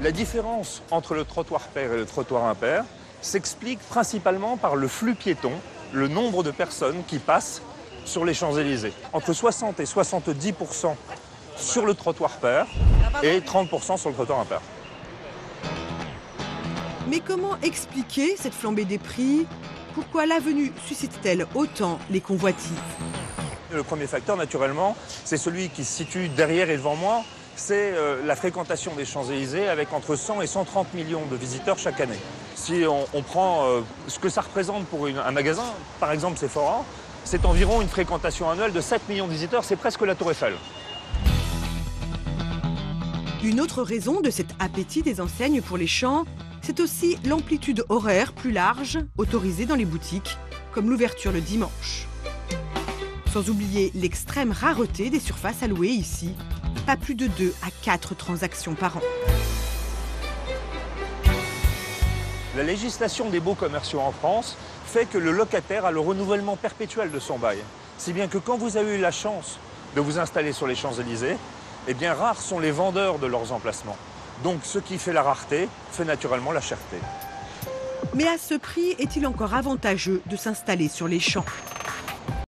La différence entre le trottoir pair et le trottoir impair s'explique principalement par le flux piéton, le nombre de personnes qui passent sur les Champs-Élysées. Entre 60 et 70% sur le trottoir pair et 30% sur le trottoir impair. Mais comment expliquer cette flambée des prix? Pourquoi l'avenue suscite-t-elle autant les convoitises? Le premier facteur, naturellement, c'est celui qui se situe derrière et devant moi, c'est la fréquentation des Champs-Élysées avec entre 100 et 130 millions de visiteurs chaque année. Si on prend ce que ça représente pour un magasin, par exemple Sephora, c'est environ une fréquentation annuelle de 7 millions de visiteurs, c'est presque la Tour Eiffel. Une autre raison de cet appétit des enseignes pour les Champs, c'est aussi l'amplitude horaire plus large autorisée dans les boutiques, comme l'ouverture le dimanche. Sans oublier l'extrême rareté des surfaces allouées ici, pas plus de 2 à 4 transactions par an. La législation des baux commerciaux en France fait que le locataire a le renouvellement perpétuel de son bail. Si bien que quand vous avez eu la chance de vous installer sur les Champs-Élysées, eh bien rares sont les vendeurs de leurs emplacements. Donc ce qui fait la rareté fait naturellement la cherté. Mais à ce prix, est-il encore avantageux de s'installer sur les Champs?